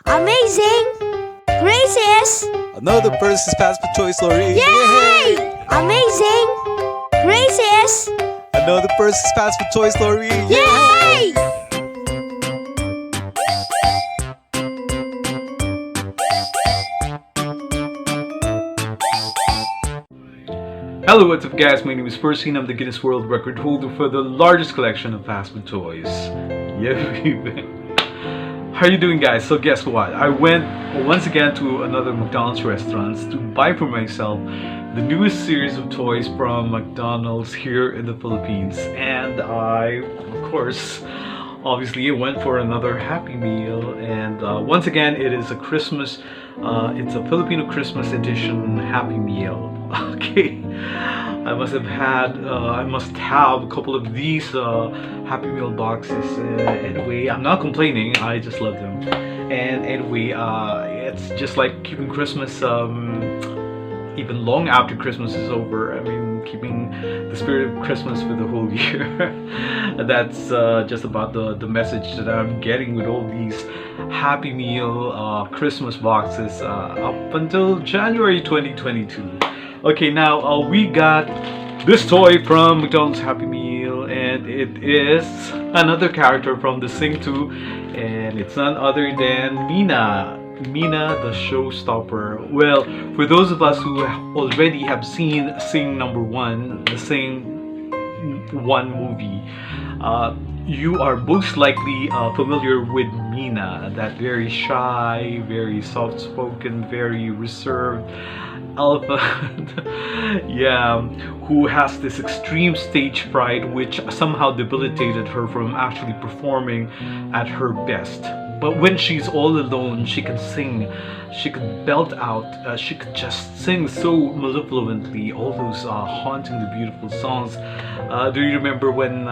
Amazing! Gracious! Another person's passport choice lottery. Yay! Amazing! Gracious! Another person's passport choice lottery. Yay! Hello, what's up guys, my name is Percy and I'm the Guinness World Record holder for the largest collection of fast food toys. Yeah, baby. How are you doing guys? So guess what? I went once again to another McDonald's restaurant to buy for myself the newest series of toys from McDonald's here in the Philippines. And I, of course, obviously went for another Happy Meal, and once again it is a Christmas, it's a Filipino Christmas edition Happy Meal. Okay, I must have a couple of these Happy Meal boxes. Anyway, I'm not complaining, I just love them. And anyway, it's just like keeping Christmas even long after Christmas is over. I mean, keeping the spirit of Christmas for the whole year. That's just about the message that I'm getting with all these Happy Meal Christmas boxes up until January 2022. Okay, now we got this toy from McDonald's Happy Meal, and it is another character from the Sing 2, and it's none other than Meena. Meena the Showstopper. Well, for those of us who already have seen Sing #1, the Sing 1 movie, you are most likely familiar with Meena, that very shy, very soft-spoken, very reserved elephant. Yeah, who has this extreme stage fright which somehow debilitated her from actually performing at her best. But when she's all alone, she can sing, she could belt out, she could just sing so mellifluently all those hauntingly beautiful songs. Do you remember when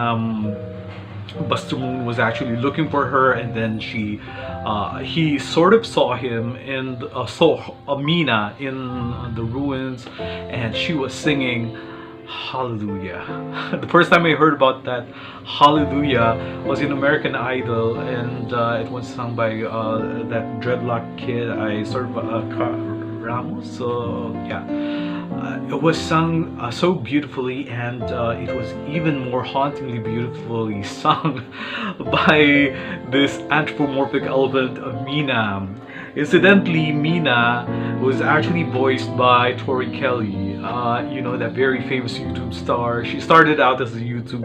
Buster Moon was actually looking for her, and then he sort of saw him and saw Meena in the ruins, and she was singing Hallelujah. The first time I heard about that Hallelujah was in American Idol, and it was sung by that dreadlock kid. I sort of Ramos. So yeah, it was sung so beautifully, and it was even more hauntingly beautifully sung by this anthropomorphic elephant of Meena. Incidentally, Meena was actually voiced by Tori Kelly, you know, that very famous YouTube star. She started out as a YouTube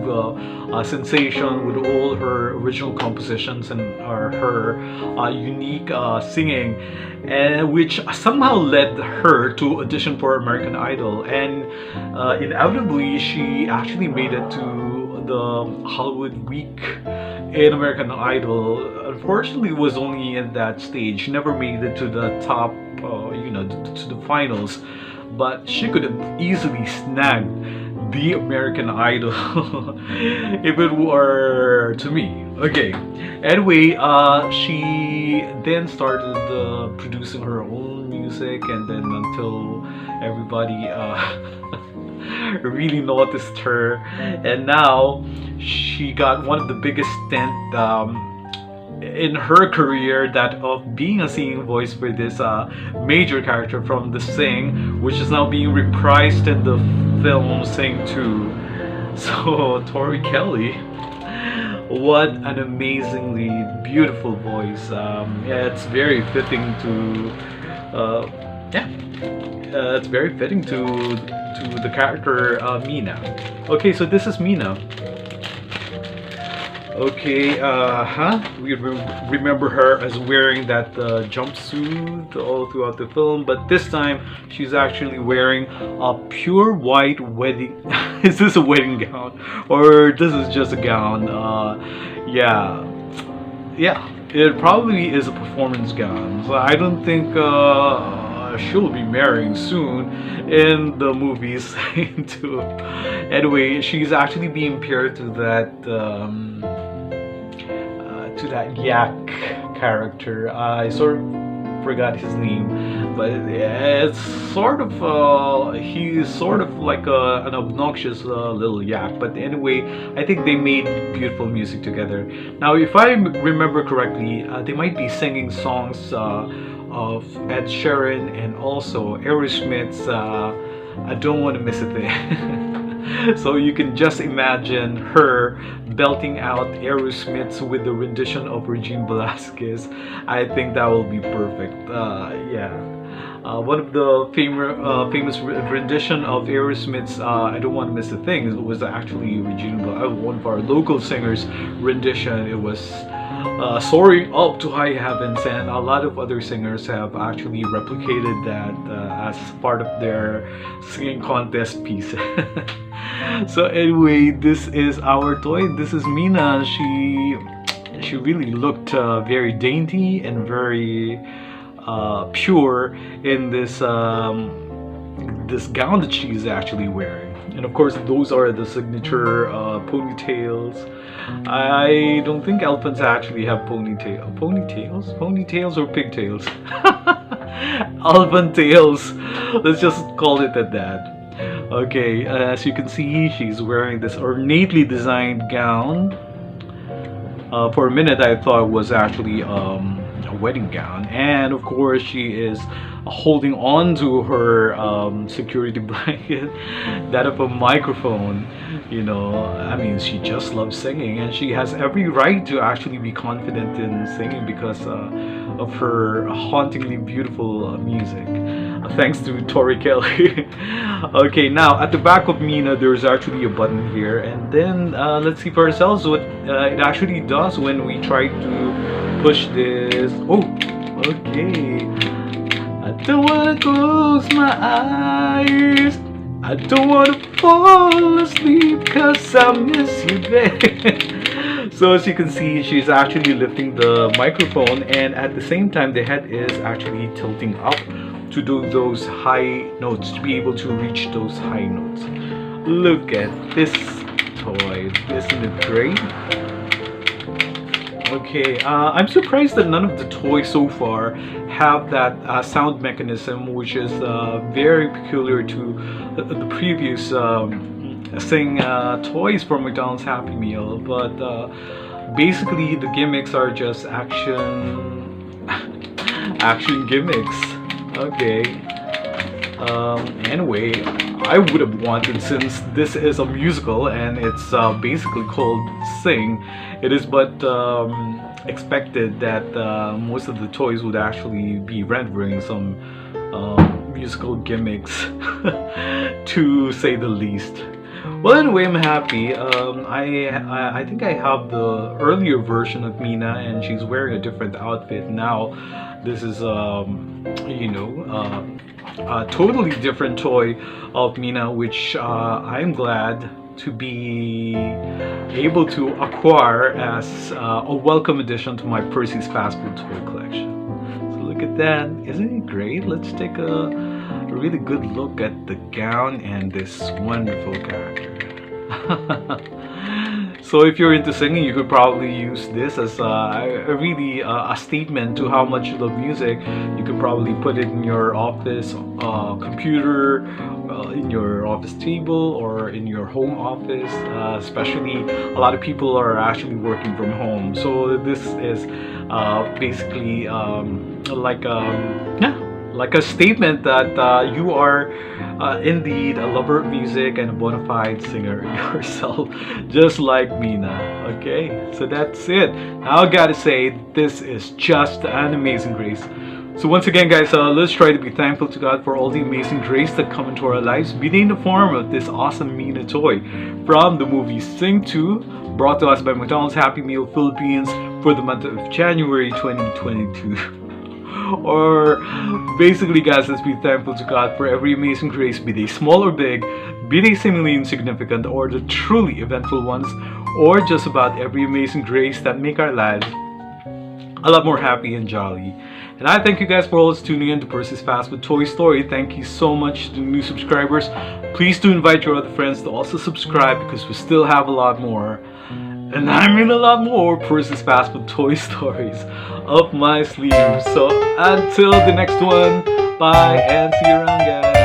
sensation with all her original compositions and her unique singing, and which somehow led her to audition for American Idol. And inevitably, she actually made it to the Hollywood Week in American Idol. Unfortunately, it was only in that stage. She never made it to the top, you know, to the finals. But she could have easily snagged the American Idol if it were to me. Okay. Anyway, she then started producing her own music, and then until everybody really noticed her, and now she got one of the biggest stint in her career, that of being a singing voice for this major character from The Sing, which is now being reprised in the film Sing 2. So Tori Kelly, what an amazingly beautiful voice. Yeah, it's very fitting to it's very fitting to the character Meena. Okay, so this is Meena. Okay, we remember her as wearing that jumpsuit all throughout the film, but this time she's actually wearing a pure white wedding. Is this a wedding gown, or this is just a gown? Yeah, it probably is a performance gown. So I don't think she'll be marrying soon in the movies. Anyway, she's actually being paired to that yak character. I sort of forgot his name, but it's sort of he's sort of like an obnoxious little yak. But anyway, I think they made beautiful music together. Now, if I remember correctly, they might be singing songs of Ed Sheeran and also Aerosmith's I Don't Want to Miss a Thing. So you can just imagine her belting out Aerosmith's with the rendition of Regine Velasquez. I think that will be perfect. Yeah. One of the famous rendition of Aerosmith's I Don't Want to Miss a Thing was actually one of our local singers rendition. It was Soaring Up to High Heavens, and a lot of other singers have actually replicated that as part of their singing contest piece. So anyway, this is our toy. This is Meena. She really looked very dainty and very pure in this this gown that she's actually wearing. And of course, those are the signature ponytails. I don't think elephants actually have ponytails or pigtails. Elephant tails. Let's just call it at that. Okay, as you can see, she's wearing this ornately designed gown. For a minute, I thought it was actually a wedding gown, and of course, she is holding on to her security blanket, that of a microphone. You know, I mean, she just loves singing, and she has every right to actually be confident in singing because of her hauntingly beautiful music. Thanks to Tori Kelly. Okay, now at the back of Meena, there's actually a button here, and then let's see for ourselves what it actually does when we try to push this. Oh, okay. I don't wanna close my eyes. I don't wanna fall asleep 'cause I miss you, babe. So as you can see, she's actually lifting the microphone, and at the same time the head is actually tilting up to do those high notes, to be able to reach those high notes. Look at this toy, isn't it great? Okay, I'm surprised that none of the toys so far have that sound mechanism, which is very peculiar to the previous toys from McDonald's Happy Meal. But basically, the gimmicks are just action gimmicks. Okay. Anyway, I would have wanted, since this is a musical and it's basically called Sing, it is but expected that most of the toys would actually be rendering some musical gimmicks, to say the least. Well, anyway, I'm happy. I think I have the earlier version of Meena, and she's wearing a different outfit now. This is you know, a totally different toy of Meena, which I'm glad to be able to acquire as a welcome addition to my Percy's Fast Food toy collection. So look at that, isn't it great? Let's take a really good look at the gown and this wonderful character. So if you're into singing, you could probably use this as really a statement to how much you love music. You could probably put it in your office computer, in your office table, or in your home office. Especially, a lot of people are actually working from home. So this is basically like a statement that you are indeed a lover of music and a bona fide singer yourself, just like Meena. Okay, so that's it. Now I gotta say, this is just an amazing grace. So once again, guys, let's try to be thankful to God for all the amazing grace that come into our lives, be they in the form of this awesome Meena toy from the movie Sing 2, brought to us by McDonald's Happy Meal Philippines for the month of January 2022. Or basically, guys, let's be thankful to God for every amazing grace, be they small or big, be they seemingly insignificant or the truly eventful ones, or just about every amazing grace that make our lives a lot more happy and jolly. And I thank you guys for always tuning in to Percy's Fast with Toy Story. Thank you so much to new subscribers. Please do invite your other friends to also subscribe, because we still have a lot more. And I mean a lot more Percy's Fast Food Toy Stories up my sleeve. So until the next one, bye and see you around, guys.